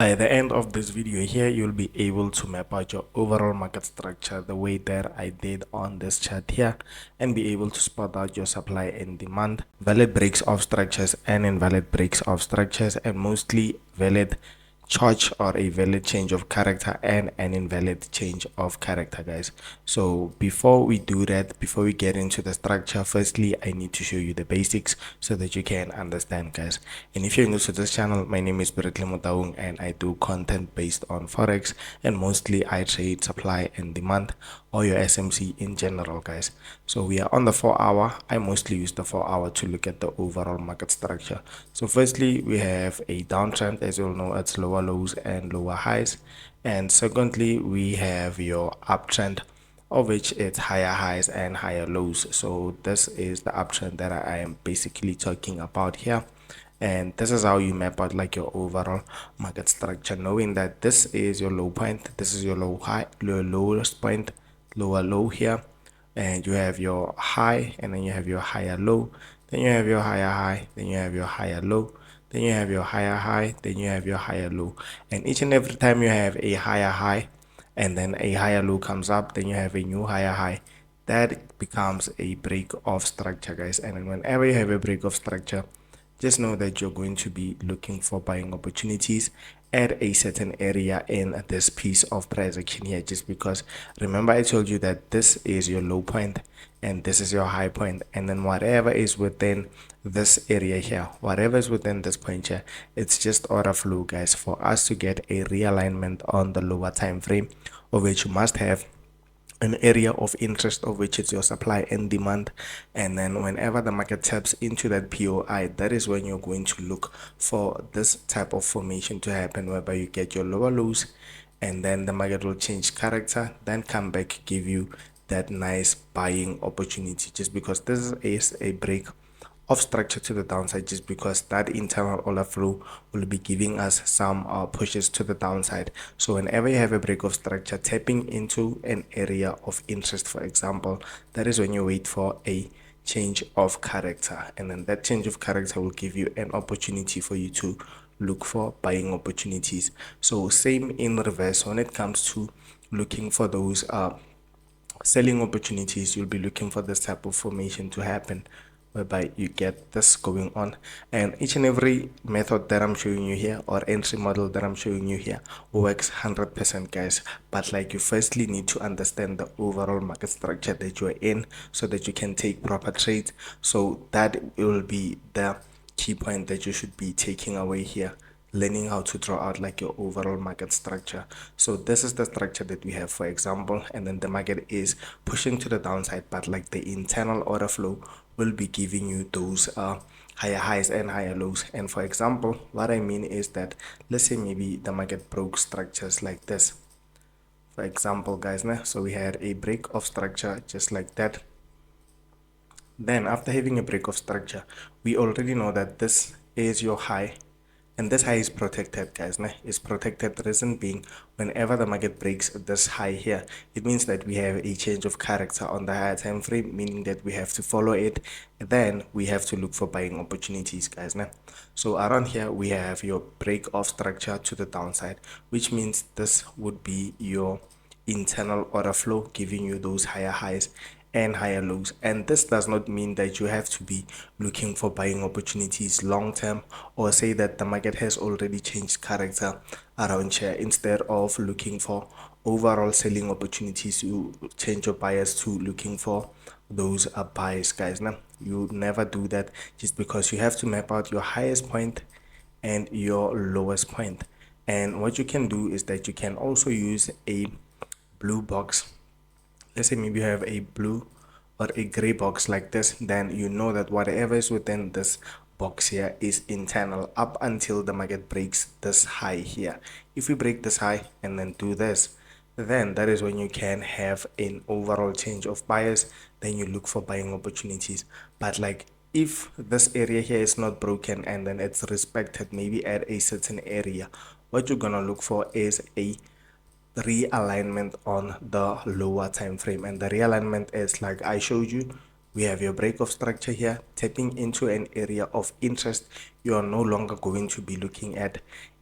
By the end of this video here, you'll be able to map out your overall market structure the way that I did on this chart here, and be able to spot out your supply and demand, valid breaks of structures and invalid breaks of structures, and mostly valid charge or a valid change of character and an invalid change of character, guys. So before we do that, before we get into the structure, firstly I need to show you the basics so that you can understand, guys. And if you're new to this channel, my name is Mutaung and I do content based on forex, and mostly I trade supply and demand, or your SMC in general, guys. So we are on the 4-hour. I mostly use the 4-hour to look at the overall market structure. So firstly, we have a downtrend. As you all know, it's lower lows and lower highs. And secondly, we have your uptrend, of which it's higher highs and higher lows. So this is the uptrend that I am basically talking about here. And this is how you map out like your overall market structure, knowing that this is your low point, this is your low high, your lowest point, lower low here, and you have your high, and then you have your higher low, then you have your higher high, then you have your higher low, then you have your higher high, then you have your higher low. And each and every time you have a higher high and then a higher low comes up, then you have a new higher high. That becomes a break of structure, guys. And whenever you have a break of structure, just know that you're going to be looking for buying opportunities at a certain area in this piece of price action here, just because remember I told you that this is your low point and this is your high point, and then whatever is within this area here, whatever is within this point here, it's just order flow, guys, for us to get a realignment on the lower time frame, of which you must have an area of interest, of which is your supply and demand. And then whenever the market taps into that POI, that is when you're going to look for this type of formation to happen, whereby you get your lower lows and then the market will change character, then come back, give you that nice buying opportunity, just because this is a break of structure to the downside, just because that internal order flow will be giving us some pushes to the downside. So whenever you have a break of structure tapping into an area of interest, for example, that is when you wait for a change of character, and then that change of character will give you an opportunity for you to look for buying opportunities. So same in reverse, when it comes to looking for those selling opportunities, you'll be looking for this type of formation to happen, whereby you get this going on. And each and every method that I'm showing you here, or entry model that I'm showing you here, works 100%, guys. But like, you firstly need to understand the overall market structure that you're in so that you can take proper trades. So that will be the key point that you should be taking away here, learning how to draw out like your overall market structure. So this is the structure that we have, for example, and then the market is pushing to the downside, but like the internal order flow will be giving you those higher highs and higher lows. And for example, what I mean is that, let's say maybe the market broke structures like this, for example, guys. So we had a break of structure just like that. Then after having a break of structure, we already know that this is your high, and this high is protected, guys. It's protected. The reason being, whenever the market breaks this high here, it means that we have a change of character on the higher time frame, meaning that we have to follow it, and then we have to look for buying opportunities, guys. So around here we have your break of structure to the downside, which means this would be your internal order flow, giving you those higher highs and higher lows. And this does not mean that you have to be looking for buying opportunities long term, or say that the market has already changed character around here. Instead of looking for overall selling opportunities, you change your bias to looking for those buys, guys. You never do that, just because you have to map out your highest point and your lowest point. And what you can do is that you can also use a blue box. Let's say maybe you have a blue or a gray box like this, then you know that whatever is within this box here is internal up until the market breaks this high here. If we break this high and then do this, then that is when you can have an overall change of bias. Then you look for buying opportunities. But like, if this area here is not broken and then it's respected maybe at a certain area, what you're gonna look for is a realignment on the lower time frame. And the realignment is like I showed you. We have your break of structure here tapping into an area of interest. You are no longer going to be looking at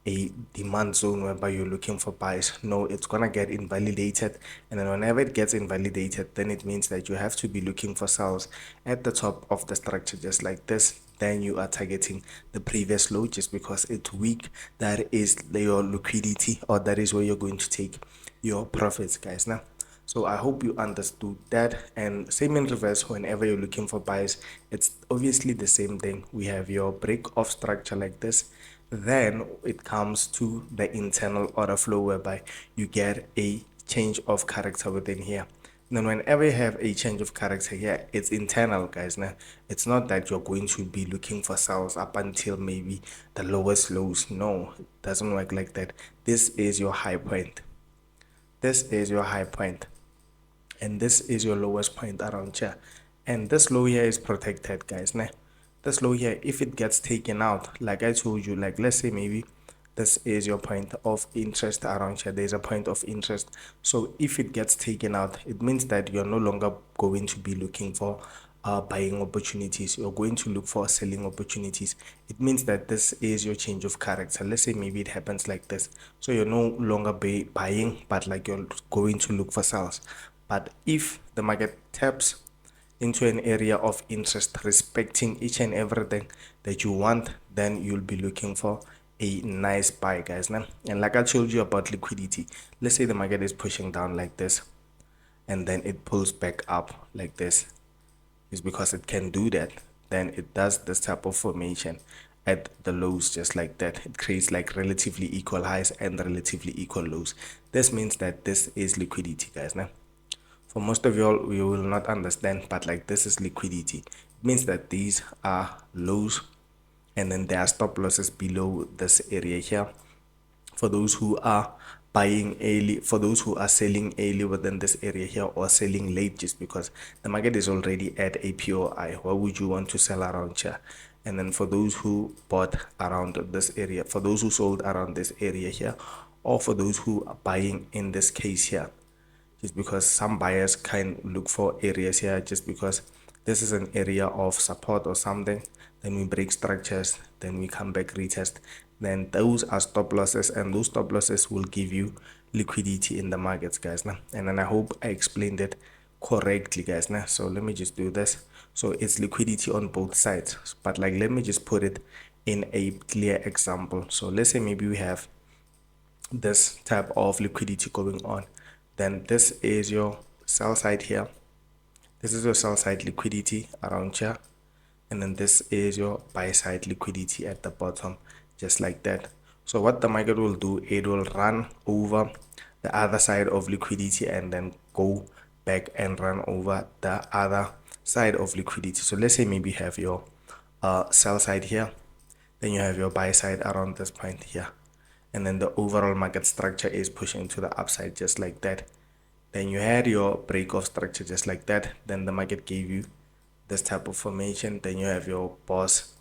a demand zone whereby you're looking for buys. No, it's gonna get invalidated, and then whenever it gets invalidated, then it means that you have to be looking for sells at the top of the structure just like this. Then you are targeting the previous low just because it's weak. That is your liquidity, or that is where you're going to take your profits, guys. Now, so I hope you understood that. And same in reverse, whenever you're looking for buys, it's obviously the same thing. We have your break of structure like this, then it comes to the internal order flow whereby you get a change of character within here. And then whenever you have a change of character here, it's internal, guys. Now, it's not that you're going to be looking for sales up until maybe the lowest lows. No, it doesn't work like that. This is your high point. This is your high point, and this is your lowest point around here, and this low here is protected, guys. Now, this low here, if it gets taken out, like I told you, like let's say maybe this is your point of interest around here, there's a point of interest. So if it gets taken out, it means that you're no longer going to be looking for buying opportunities, you're going to look for selling opportunities. It means that this is your change of character. Let's say maybe it happens like this, so you're no longer buying, but like you're going to look for sales. But if the market taps into an area of interest respecting each and everything that you want, then you'll be looking for a nice buy, guys. Now, and like I told you about liquidity, let's say the market is pushing down like this, and then it pulls back up like this. Is because it can do that. Then it does this type of formation at the lows just like that. It creates like relatively equal highs and relatively equal lows. This means that this is liquidity, guys. Now, for most of y'all, you will not understand, but like this is liquidity. It means that these are lows, and then there are stop losses below this area here for those who are buying early, for those who are selling early within this area here, or selling late just because the market is already at a POI. Why would you want to sell around here? And then for those who bought around this area, for those who sold around this area here, or for those who are buying in this case here, just because some buyers can look for areas here just because this is an area of support or something, then we break structures, then we come back retest, then those are stop losses, and those stop losses will give you liquidity in the markets, guys. Now, and then I hope I explained it correctly, guys. Now, so let me just do this. So it's liquidity on both sides, but like let me just put it in a clear example. So let's say maybe we have this type of liquidity going on, then this is your sell side here, this is your sell side liquidity around here, and then this is your buy side liquidity at the bottom just like that. So what the market will do, it will run over the other side of liquidity and then go back and run over the other side of liquidity. So let's say maybe you have your sell side here, then you have your buy side around this point here, and then the overall market structure is pushing to the upside just like that. Then you had your break of structure just like that, then the market gave you this type of formation, then you have your boss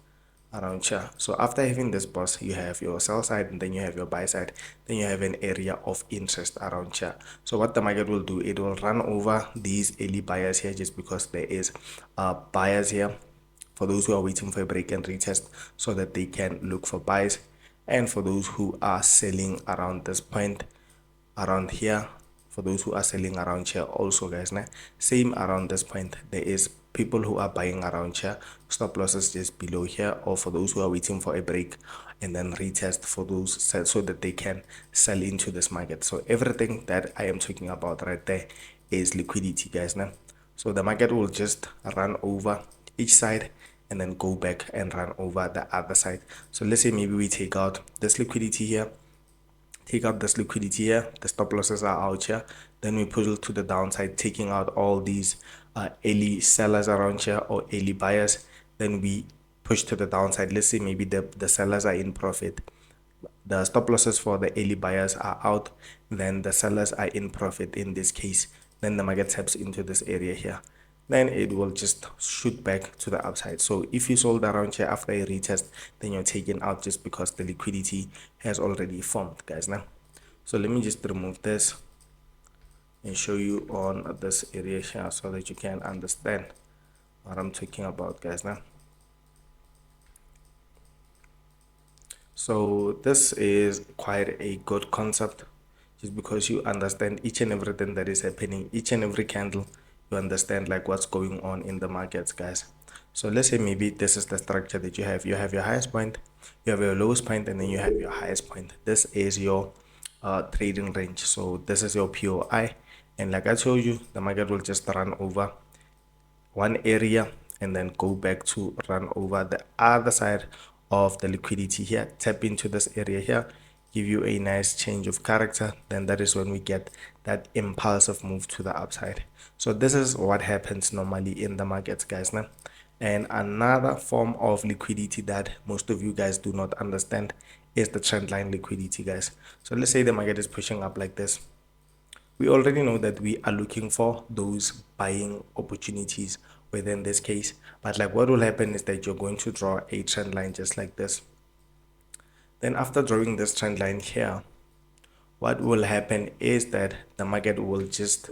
around here. So after having this boss, you have your sell side, and then you have your buy side, then you have an area of interest around here. So what the market will do, it will run over these early buyers here just because there is buyers here for those who are waiting for a break and retest so that they can look for buys, and for those who are selling around this point around here, for those who are selling around here also, guys. Now, same around this point, there is people who are buying around here, stop losses just below here, or for those who are waiting for a break and then retest for those so that they can sell into this market. So everything that I am talking about right there is liquidity, guys. Now, so the market will just run over each side and then go back and run over the other side. So let's say maybe we take out this liquidity here, take out this liquidity here, the stop losses are out here, then we pull to the downside, taking out all these early sellers around here or early buyers, then we push to the downside. Let's say maybe the sellers are in profit, the stop losses for the early buyers are out, then the sellers are in profit in this case, then the market taps into this area here, then it will just shoot back to the upside. So if you sold around here after a retest, then you're taken out just because the liquidity has already formed, guys. Now, so let me just remove this and show you on this area here so that you can understand what I'm talking about, guys. Now, So this is quite a good concept, just because you understand each and everything that is happening, each and every candle, you understand like what's going on in the markets, guys. So let's say maybe this is the structure that you have. You have your highest point, you have your lowest point, and then you have your highest point. This is your trading range. So this is your POI, and like I told you, the market will just run over one area and then go back to run over the other side of the liquidity here, tap into this area here, give you a nice change of character. Then that is when we get that impulsive move to the upside. So this is what happens normally in the markets, guys. Now, and another form of liquidity that most of you guys do not understand is the trend line liquidity, guys. So let's say the market is pushing up like this. We already know that we are looking for those buying opportunities within this case, but like what will happen is that you're going to draw a trend line just like this. Then after drawing this trend line here, what will happen is that the market will just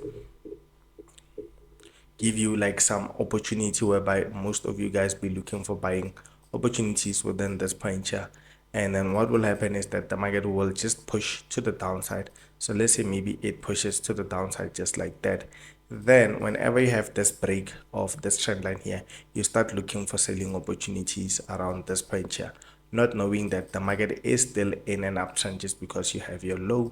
give you like some opportunity whereby most of you guys be looking for buying opportunities within this point here. And then what will happen is that the market will just push to the downside. So let's say maybe it pushes to the downside just like that. Then whenever you have this break of this trend line here, you start looking for selling opportunities around this point here, not knowing that the market is still in an uptrend, just because you have your low,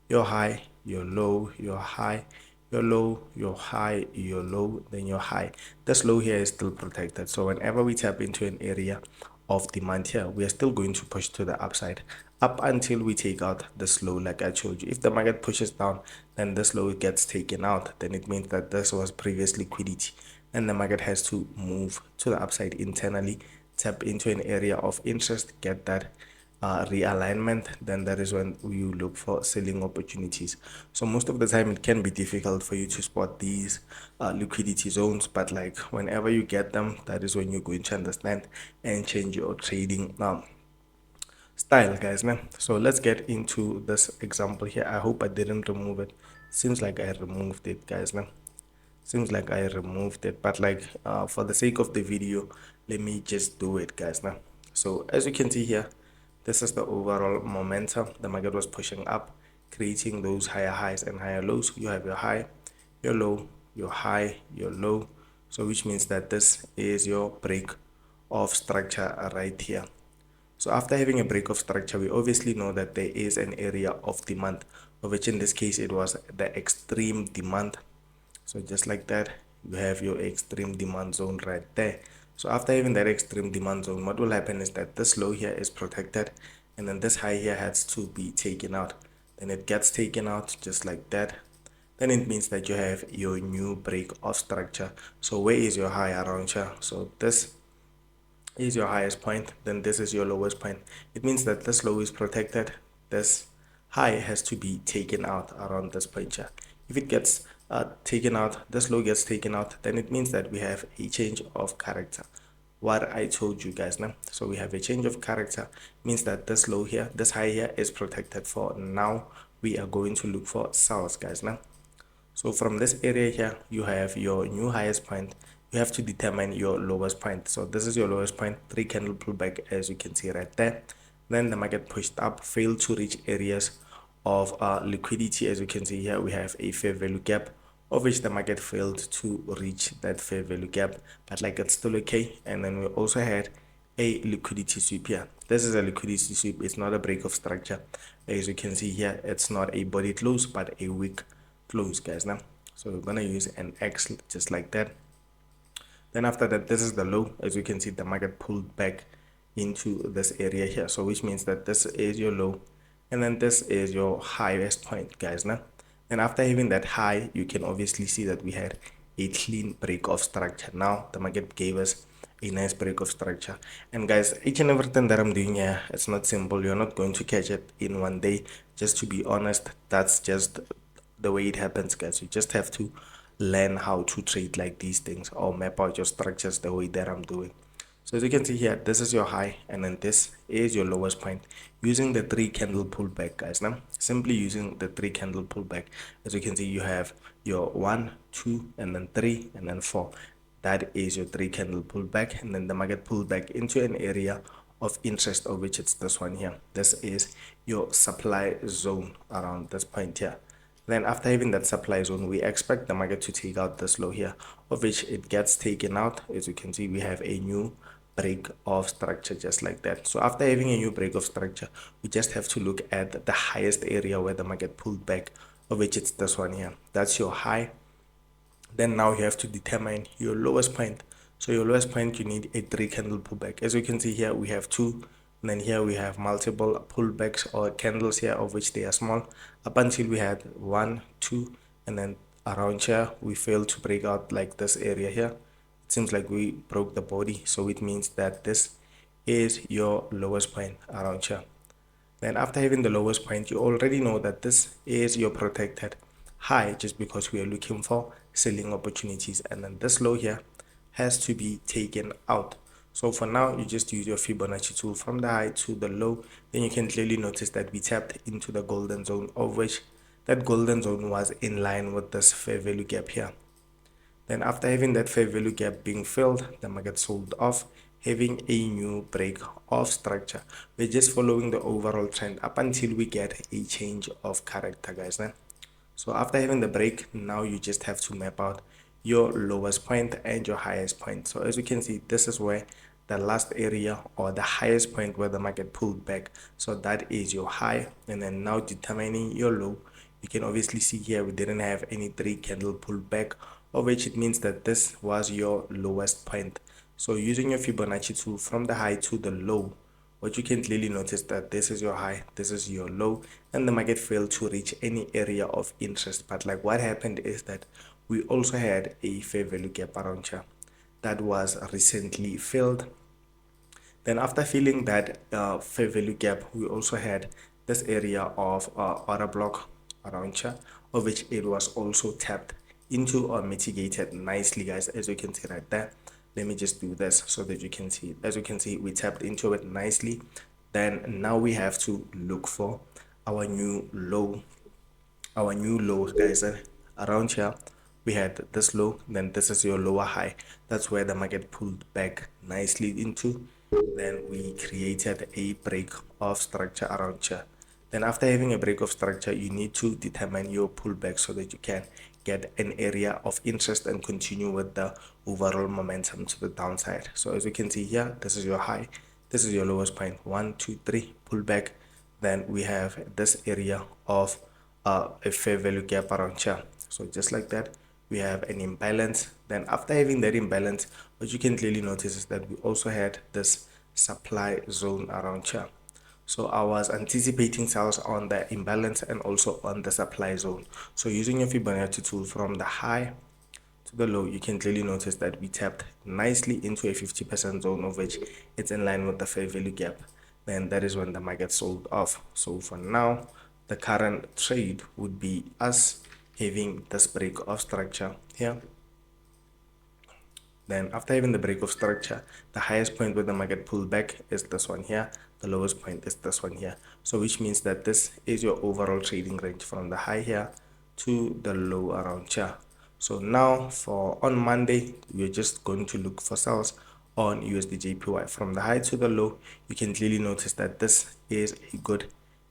your high, your low, your high, your low, your high, your low, then your high. This low here is still protected. So whenever we tap into an area of demand here, we are still going to push to the upside up until we take out this low. Like I told you, if the market pushes down, then this low gets taken out. Then it means that this was previous liquidity, and the market has to move to the upside internally, tap into an area of interest, get that realignment. Then that is when you look for selling opportunities. So most of the time it can be difficult for you to spot these liquidity zones, but like whenever you get them, that is when you're going to understand and change your trading style, guys. Now, so let's get into this example here. I hope I didn't remove it. Seems like I removed it, guys. Now, seems like I removed it, but like for the sake of the video, let me just do it, guys. Now, so as you can see here, this is the overall momentum. The market was pushing up, creating those higher highs and higher lows. You have your high, your low, your high, your low. So which means that this is your break of structure right here. So after having a break of structure, we obviously know that there is an area of demand, of which in this case it was the extreme demand. So just like that, you have your extreme demand zone right there. So after having that extreme demand zone, what will happen is that this low here is protected, and then this high here has to be taken out. Then it gets taken out just like that. Then it means that you have your new break of structure. So where is your high around here? So this is your highest point, then this is your lowest point. It means that this low is protected, this high has to be taken out around this point here. If it gets taken out, this low gets taken out, then it means that we have a change of character, what I told you guys now. So we have a change of character, means that this low here, this high here is protected. For now we are going to look for sells, guys. Now, so from this area here, you have your new highest point. You have to determine your lowest point. So this is your lowest point, 3 candle pullback, as you can see right there. Then the market pushed up, failed to reach areas of liquidity. As you can see here, we have a fair value gap, of which the market failed to reach that fair value gap, but like it's still okay. And then we also had a liquidity sweep here. This is a liquidity sweep, it's not a break of structure. As you can see here, it's not a body close but a wick close, guys. Now, so we're gonna use an X just like that. Then after that, this is the low. As you can see, the market pulled back into this area here, so which means that this is your low, and then this is your highest point, guys. Now, and after having that high, you can obviously see that we had a clean break of structure. Now the market gave us a nice break of structure. And guys, each and everything that I'm doing here, it's not simple. You're not going to catch it in one day. Just to be honest, that's just the way it happens, guys. You just have to learn how to trade like these things, or map out your structures the way that I'm doing. So as you can see here, this is your high, and then this is your lowest point, using the 3 candle pullback, guys. Now, simply using the 3 candle pullback, as you can see, you have your 1, 2, and then 3, and then 4. That is your 3 candle pullback, and then the market pulled back into an area of interest, of which it's this one here. This is your supply zone around this point here. Then after having that supply zone, we expect the market to take out this low here, of which it gets taken out. As you can see, we have a new break of structure just like that. So after having a new break of structure, we just have to look at the highest area where the market pulled back, of which it's this one here. That's your high. Then now you have to determine your lowest point. So your lowest point, you need a 3 candle pullback. As you can see here, we have two, and then here we have multiple pullbacks or candles here, of which they are small, up until we had 1, 2, and then around here we failed to break out like this area here. It seems like we broke the body, so it means that this is your lowest point around here. Then after having the lowest point, you already know that this is your protected high, just because we are looking for selling opportunities, and then this low here has to be taken out. So for now, you just use your Fibonacci tool from the high to the low. Then you can clearly notice that we tapped into the golden zone, of which that golden zone was in line with this fair value gap here. Then after having that fair value gap being filled, the market sold off, having a new break of structure. We're just following the overall trend up until we get a change of character, guys. So after having the break, now you just have to map out your lowest point and your highest point. So as you can see, this is where the last area or the highest point where the market pulled back. So that is your high, and then now determining your low. You can obviously see here we didn't have any 3 candle pullback, of which it means that this was your lowest point. So using your Fibonacci tool from the high to the low, what you can clearly notice that this is your high, this is your low, and the market failed to reach any area of interest. But like what happened is that we also had a fair value gap around here that was recently filled. Then after filling that fair value gap, we also had this area of order block around here, of which it was also tapped into or mitigated nicely, guys, as you can see right there. Let me just do this so that you can see. As you can see, we tapped into it nicely. Then now we have to look for our new low, guys. Around here we had this low, then this is your lower high. That's where the market pulled back nicely into. Then we created a break of structure around here. Then after having a break of structure, you need to determine your pullback so that you can get an area of interest and continue with the overall momentum to the downside. So as you can see here, this is your high, this is your lowest point. 1, 2, 3 pullback. Then we have this area of a fair value gap around here. So just like that, we have an imbalance. Then after having that imbalance, what you can clearly notice is that we also had this supply zone around here. So I was anticipating sales on the imbalance and also on the supply zone. So using your Fibonacci tool from the high to the low, you can clearly notice that we tapped nicely into a 50% zone, of which it's in line with the fair value gap. Then that is when the market sold off. So for now, the current trade would be us having this break of structure here. Then after having the break of structure, the highest point where the market pulled back is this one here. The lowest point is this one here. So which means that this is your overall trading range from the high here to the low around here. So now for on Monday, we're just going to look for sales on USD/JPY from the high to the low. You can clearly notice that this is a good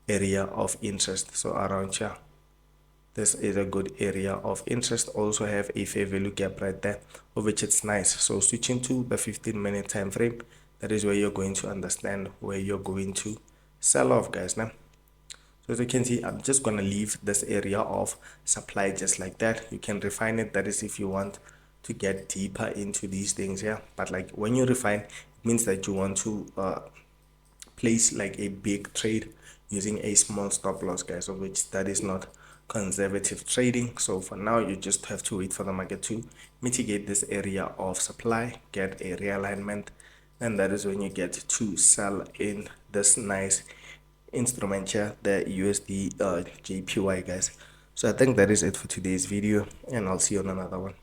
area of interest. So around here, this is a good area of interest. Also have a fair value gap right there, of which it's nice. So switching to the 15-minute time frame, that is where you're going to understand where you're going to sell off, guys. Now, so as you can see, I'm just going to leave this area of supply just like that. You can refine it, that is if you want to get deeper into these things here. But like when you refine, it means that you want to place like a big trade using a small stop loss, guys, of which that is not conservative trading. So for now, you just have to wait for the market to mitigate this area of supply, get a realignment, and that is when you get to sell in this nice instrument here, the USD JPY, guys. So I think that is it for today's video, and I'll see you on another one.